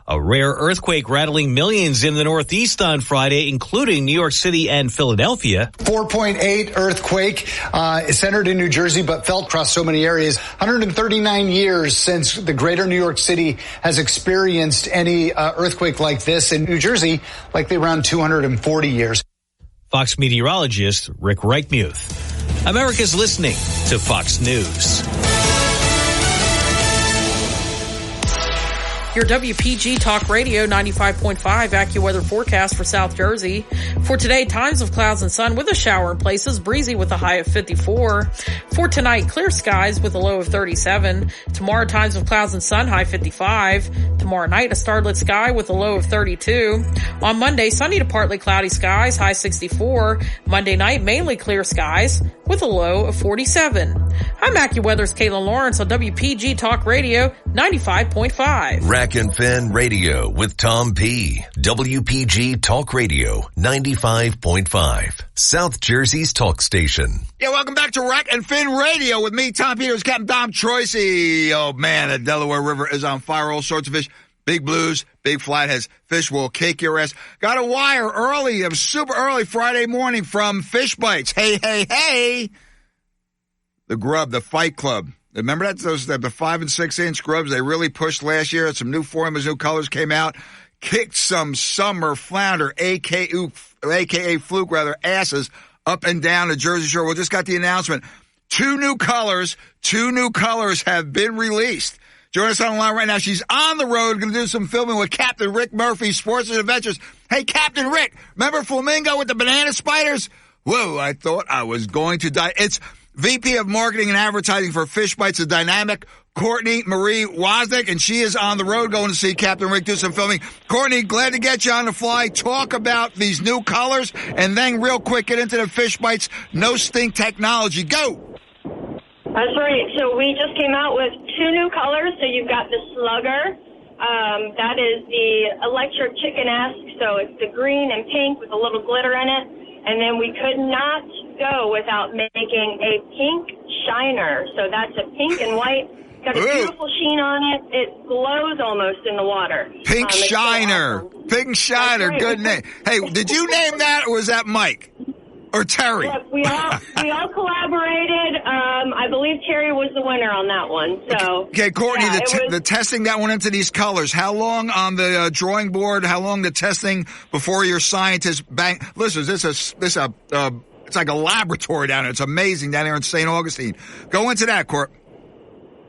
A rare earthquake rattling millions in the Northeast on Friday, including New York City and Philadelphia. 4.8 earthquake centered in New Jersey, but felt across so many areas. 139 years since the greater New York City has experienced any earthquake like this. In New Jersey, likely around 240 years. Fox meteorologist Rick Reichmuth. America's listening to Fox News. Your WPG Talk Radio 95.5 AccuWeather forecast for South Jersey. For today, times of clouds and sun with a shower in places, breezy with a high of 54. For tonight, clear skies with a low of 37. Tomorrow, times of clouds and sun, high 55. Tomorrow night, a starlit sky with a low of 32. On Monday, sunny to partly cloudy skies, high 64. Monday night, mainly clear skies with a low of 47. I'm AccuWeather's Caitlin Lawrence on WPG Talk Radio 95.5. Rack and Fin Radio with Tom P. WPG Talk Radio 95.5. South Jersey's talk station. Yeah, welcome back to Rack and Fin Radio with me, Tom P. Captain Dom Troyce. Oh, man, the Delaware River is on fire. All sorts of fish. Big blues, big flatheads. Fish will kick your ass. Got a wire early, super early Friday morning from Fish Bites. Hey, hey, hey. The Grub, the Fight Club. Remember that? The 5 and 6 inch grubs they really pushed last year. Some new formulas, new colors came out. Kicked some summer flounder, AKA fluke, asses up and down the Jersey Shore. We just got the announcement. Two new colors have been released. Join us on the line right now. She's on the road, going to do some filming with Captain Rick Murphy, Sports and Adventures. Hey, Captain Rick, remember Flamingo with the banana spiders? Whoa, I thought I was going to die. It's VP of Marketing and Advertising for Fish Bites, the dynamic Courtney Marie Wozniak, and she is on the road going to see Captain Rick do some filming. Courtney, glad to get you on the fly. Talk about these new colors, and then real quick, get into the Fish Bites no stink technology. Go! That's right. So we just came out with two new colors. So you've got the Slugger. That is the electric chicken-esque. So it's the green and pink with a little glitter in it. And then we could not go without making a pink shiner. So that's a pink and white. Got a beautiful sheen on it. It glows almost in the water. Pink shiner. So awesome. Pink shiner. Right. Good name. Hey, did you name that, or was that Mike? Or Terry? Look, we all collaborated. I believe Terry was the winner on that one. So okay, Courtney, yeah, the testing that went into these colors. How long on the drawing board? How long the testing before your scientists bang? Listen, it's like a laboratory down there. It's amazing down there in St. Augustine. Go into that, Court.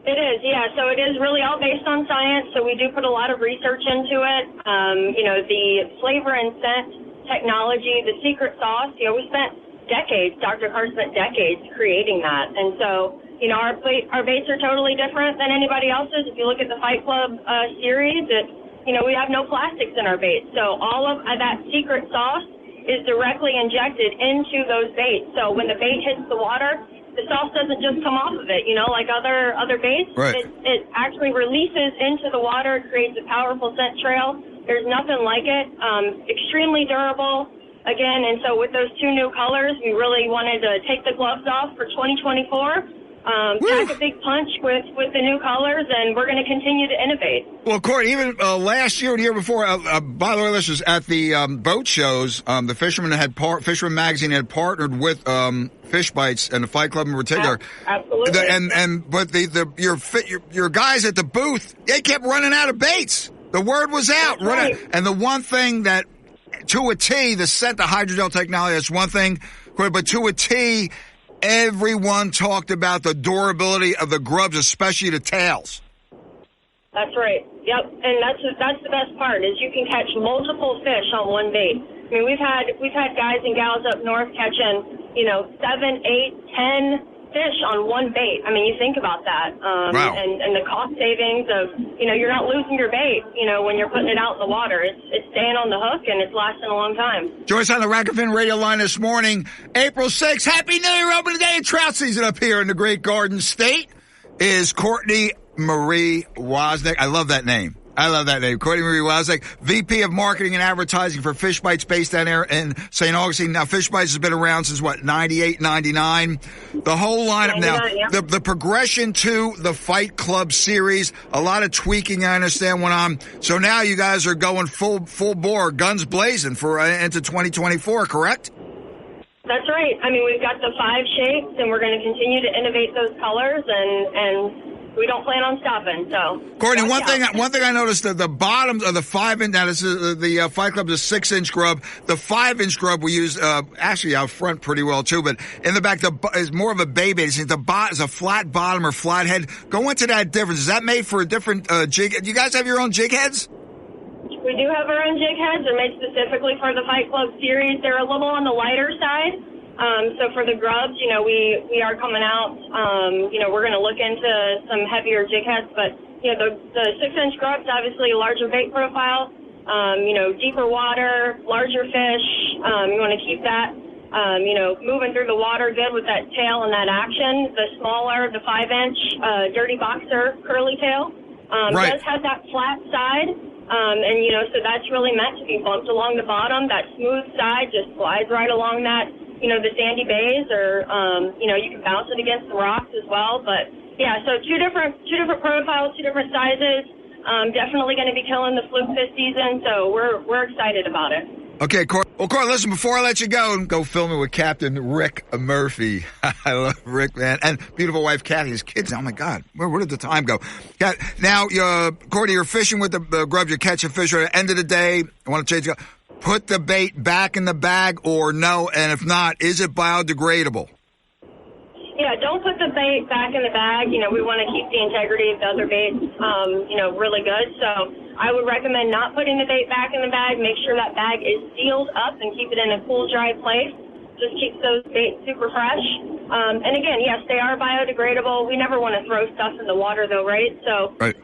It is, yeah. So it is really all based on science. So we do put a lot of research into it. The flavor and scent technology, the secret sauce, we spent decades, Dr. Carr spent decades creating that. And so, our baits are totally different than anybody else's. If you look at the Fight Club series, we have no plastics in our baits. So all of that secret sauce is directly injected into those baits. So when the bait hits the water, the sauce doesn't just come off of it, like other baits. Right. It actually releases into the water, creates a powerful scent trail. There's nothing like it. Extremely durable, again. And so with those two new colors, we really wanted to take the gloves off for 2024. Pack a big punch with the new colors, and we're going to continue to innovate. Well, Court, even last year and the year before, by the way, listeners, at the boat shows, the Fisherman Magazine had partnered with Fish Bites and the Fight Club in particular. Absolutely. But your guys at the booth, they kept running out of baits. The word was out. Right. And the one thing that, to a T, the scent, the hydrogel technology, that's one thing, but to a T, everyone talked about the durability of the grubs, especially the tails. That's right. Yep. And that's the best part, is you can catch multiple fish on one bait. I mean, we've had guys and gals up north catching, 7, 8, 10 fish on one bait. I mean, you think about that. Wow. And the cost savings of, you're not losing your bait, when you're putting it out in the water. It's staying on the hook, and it's lasting a long time. Joyce on the Rack and Fin radio line this morning, April 6th. Happy New Year, opening day of trout season up here in the Great Garden State is Courtney Marie Wozniak. I love that name. Courtney Marie Wozniak, VP of Marketing and Advertising for Fish Bites, based down there in St. Augustine. Now, Fish Bites has been around since, 98, 99? The whole lineup now, yeah. the progression to the Fight Club series, a lot of tweaking, I understand, went on. So now you guys are going full bore, guns blazing for into 2024, correct? That's right. I mean, we've got the 5 shapes, and we're going to continue to innovate those colors, and we don't plan on stopping. So, Courtney, one thing I noticed, the bottoms of the 5-inch. Now, this is the Fight Club's a 6-inch grub. The 5-inch grub we use actually out front pretty well too, but in the back is more of a baby. It's a flat bottom or flat head. Go into that difference. Is that made for a different jig? Do you guys have your own jig heads? We do have our own jig heads. They're made specifically for the Fight Club series. They're a little on the lighter side. So for the grubs, we are coming out, we're going to look into some heavier jig heads, but, the 6-inch grubs, obviously a larger bait profile, deeper water, larger fish. You want to keep that, moving through the water good with that tail and that action. The smaller, the 5-inch, dirty boxer curly tail, does have that flat side. So that's really meant to be bumped along the bottom. That smooth side just slides right along that, the sandy bays, or, you can bounce it against the rocks as well. But yeah, so two different profiles, 2 different sizes. definitely going to be killing the fluke this season, so we're excited about it. Okay, Corey. Well, Corey, listen, before I let you go filming with Captain Rick Murphy. I love Rick, man. And beautiful wife, Kathy, his kids. Oh, my God. Where did the time go? Now, Corey, you're fishing with the grubs. You're catching fish. At the end of the day, I want to change it. Put the bait back in the bag or no? And if not, is it biodegradable? Yeah, don't put the bait back in the bag. You know, we want to keep the integrity of the other baits, really good. So I would recommend not putting the bait back in the bag. Make sure that bag is sealed up and keep it in a cool, dry place. Just keeps those baits super fresh. And again, yes, they are biodegradable. We never want to throw stuff in the water, though, right? So, right.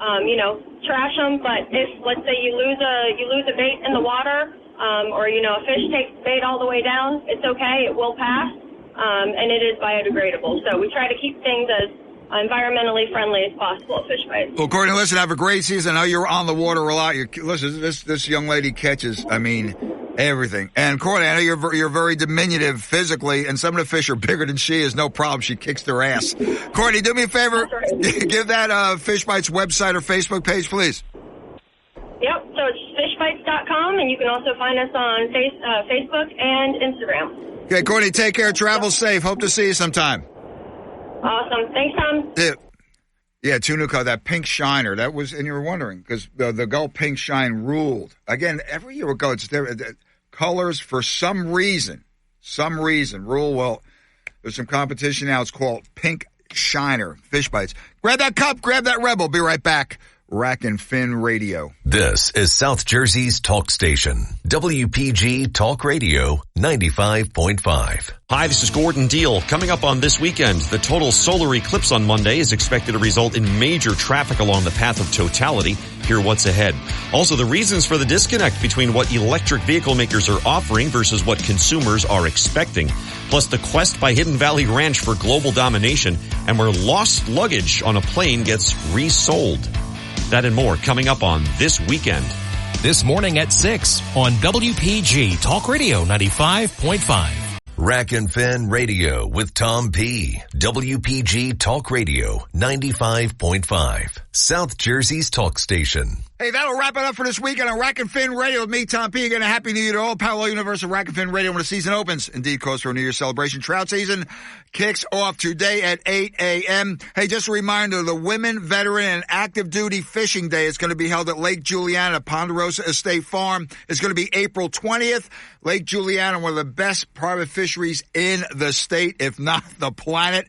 Trash them. But if, let's say, you lose a bait in the water, or a fish takes the bait all the way down, it's okay. It will pass. And it is biodegradable. So we try to keep things as environmentally friendly as possible, fish bites. Well, Courtney, listen, have a great season. I know you're on the water a lot. Listen, this young lady catches, everything. And Courtney, I know you're very diminutive physically, and some of the fish are bigger than she is. No problem. She kicks their ass. Courtney, do me a favor. Right. Give that Fish Bites website or Facebook page, please. Yep. So it's fishbites.com, and you can also find us on Facebook and Instagram. Okay, Courtney, take care. Travel safe. Hope to see you sometime. Awesome. Thanks, Tom. Yeah, two new color, that pink shiner. That was, and you were wondering, because the Gull Pink Shine ruled. Again, every year it goes, colors for some reason rule. Well, there's some competition now. It's called Pink Shiner Fish Bites. Grab that cup, grab that Rebel. Be right back. Rack and Fin Radio. This is South Jersey's talk station, WPG Talk Radio 95.5. Hi, this is Gordon Deal. Coming up on this weekend, the total solar eclipse on Monday is expected to result in major traffic along the path of totality. Hear what's ahead. Also, the reasons for the disconnect between what electric vehicle makers are offering versus what consumers are expecting. Plus, the quest by Hidden Valley Ranch for global domination and where lost luggage on a plane gets resold. That and more coming up on This Weekend. This morning at 6 on WPG Talk Radio 95.5. Rack and Fin Radio with Tom P. WPG Talk Radio 95.5. South Jersey's talk station. Hey, that'll wrap it up for this weekend on Rack and Fin Radio with me, Tom P. Again, a happy New Year to all. Parallel Universe of Rack and Fin Radio when the season opens. Indeed, calls for a New Year's celebration. Trout season kicks off today at 8 a.m. Hey, just a reminder, the Women, Veteran, and Active Duty Fishing Day is going to be held at Lake Juliana, Ponderosa Estate Farm. It's going to be April 20th. Lake Juliana, one of the best private fisheries in the state, if not the planet.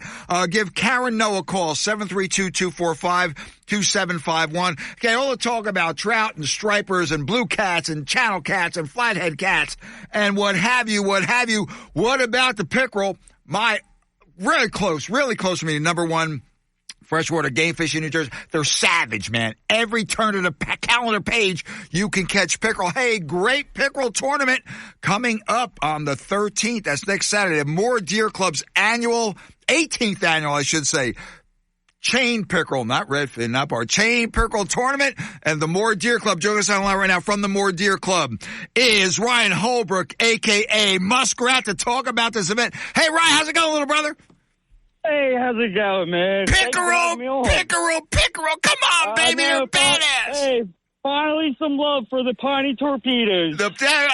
Give Karen Noah a call, 732-245-2751. Okay, all the talk about trout and stripers and blue cats and channel cats and flathead cats and what have you. What about the pickerel? Really close to me, number one freshwater game fish in New Jersey. They're savage, man. Every turn of the calendar page, you can catch pickerel. Hey, great pickerel tournament coming up on the 13th. That's next Saturday. Moore Deer Club's 18th annual, I should say. Chain pickerel, not redfin, not bar. Chain pickerel tournament and the Moore Deer Club. Joining us online right now from the Moore Deer Club is Ryan Holbrook, a.k.a. Muskrat, to talk about this event. Hey, Ryan, how's it going, little brother? Hey, how's it going, man? Pickerel! Come on, baby, you're badass! Hey, finally some love for the Piney Torpedoes.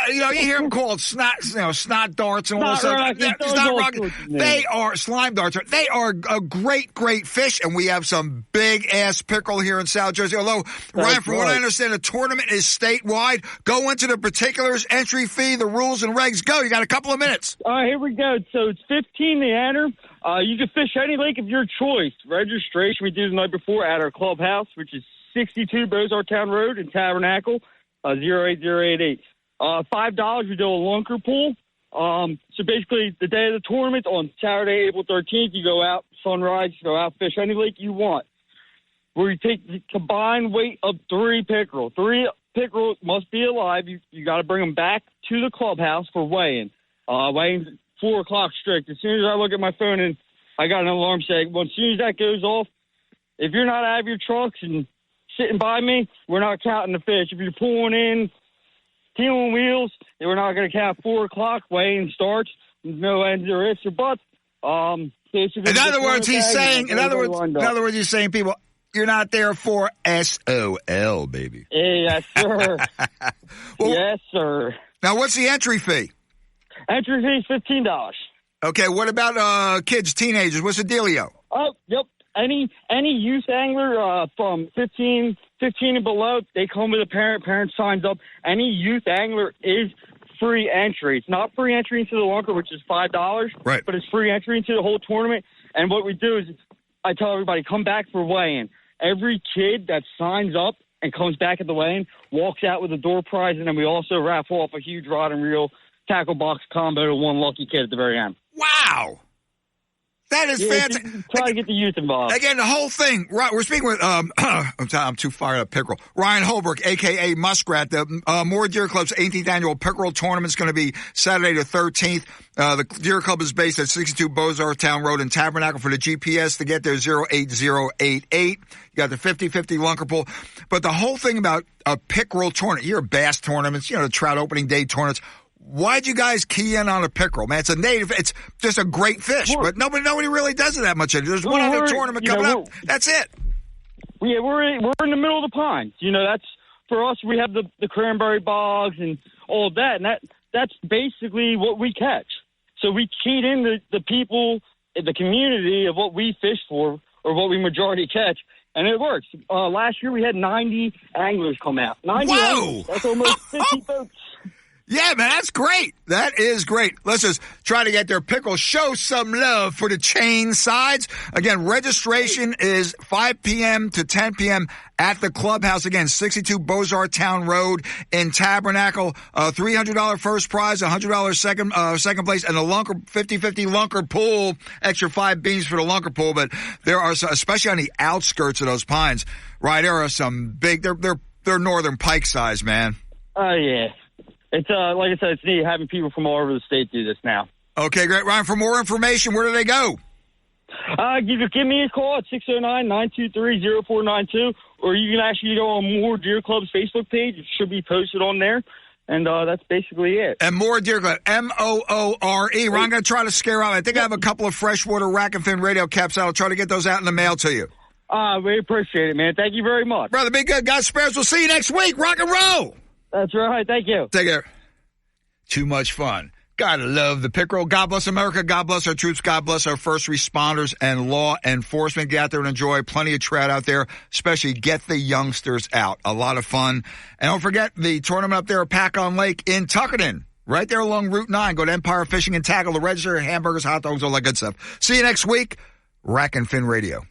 You hear them called snot darts and all this stuff. It's not rocket. They are slime darts. They are a great fish, and we have some big-ass pickerel here in South Jersey. Although, Ryan, from what I understand, the tournament is statewide. Go into the particulars, entry fee, the rules and regs. Go. You got a couple of minutes. All right, here we go. So it's $15 to enter. You can fish any lake of your choice. Registration we do the night before at our clubhouse, which is 62 Bozartown Road in Tabernacle, 08088. $5, we do a lunker pool. So basically, the day of the tournament on Saturday, April 13th, you go out, sunrise, you go out, fish any lake you want. Where you take the combined weight of 3 pickerel. 3 pickerel must be alive. You got to bring them back to the clubhouse for weighing. Weighing's 4 o'clock strict. As soon as I look at my phone and I got an alarm saying, well, as soon as that goes off, if you're not out of your trucks and sitting by me, we're not counting the fish. If you're pulling in, tealing wheels, then we're not going to count 4 o'clock. Weighing starts. No ends or ifs or buts. In other words, he's saying, people, You're not there for SOL, baby. Yes, sir. Well, yes, sir. Now, what's the entry fee? Entry fee is $15. Okay, what about kids, teenagers? What's the dealio? Oh, yep. Any youth angler from 15 and below, they come with a parent. Parent signs up. Any youth angler is free entry. It's not free entry into the lunker, which is $5. Right. But it's free entry into the whole tournament. And what we do is I tell everybody, come back for weigh-in. Every kid that signs up and comes back at the weigh-in walks out with a door prize, and then we also raffle off a huge rod and reel tackle box combo to one lucky kid at the very end. Wow. That is fantastic. Try to get the youth involved. Again, the whole thing. Right, we're speaking with I'm too fired up. Pickerel. Ryan Holbrook, a.k.a. Muskrat. The Moore Deer Club's 18th annual Pickerel Tournament is going to be Saturday the 13th. The Deer Club is based at 62 Bozartown Road in Tabernacle. For the GPS to get there, 08088. You got the 50-50 lunker pool. But the whole thing about a pickerel tournament, you're bass tournaments, the trout opening day tournaments. Why'd you guys key in on a pickerel, man? It's a native. It's just a great fish, but nobody really does it that much. There's one other tournament coming up. That's it. Yeah, we're in the middle of the pines. That's for us. We have the cranberry bogs and all of that, and that's basically what we catch. So we keyed in the people, the community of what we fish for or what we majority catch, and it works. Last year we had 90 anglers come out. 90 Whoa! anglers. That's almost 50 boats. Yeah, man, that's great. That is great. Let's just try to get their pickle. Show some love for the chain sides. Again, registration is 5 p.m. to 10 p.m. at the clubhouse. Again, 62 Bozartown Road in Tabernacle. $300 first prize, $100 second place, and the lunker 50-50 lunker pool. Extra 5 beans for the lunker pool. But there are, especially on the outskirts of those pines, right? There are some big. They're northern pike size, man. Oh yeah. It's like I said, it's neat having people from all over the state do this now. Okay, great. Ryan, for more information, where do they go? Give me a call at 609-923-0492, or you can actually go on Moore Deer Club's Facebook page. It should be posted on there, and that's basically it. And Moore Deer Club, M-O-O-R-E. Ron, I'm going to try to scare out. I think I have a couple of freshwater Rack and Fin radio caps. I'll try to get those out in the mail to you. We appreciate it, man. Thank you very much. Brother, be good. God spares. We'll see you next week. Rock and roll. That's right. Thank you. Take care. Too much fun. Gotta love the pickerel. God bless America. God bless our troops. God bless our first responders and law enforcement. Get out there and enjoy plenty of trout out there, especially get the youngsters out. A lot of fun. And don't forget the tournament up there at Pack on Lake in Tuckerton, right there along Route 9. Go to Empire Fishing and Tackle to register, hamburgers, hot dogs, all that good stuff. See you next week. Rack and Fin Radio.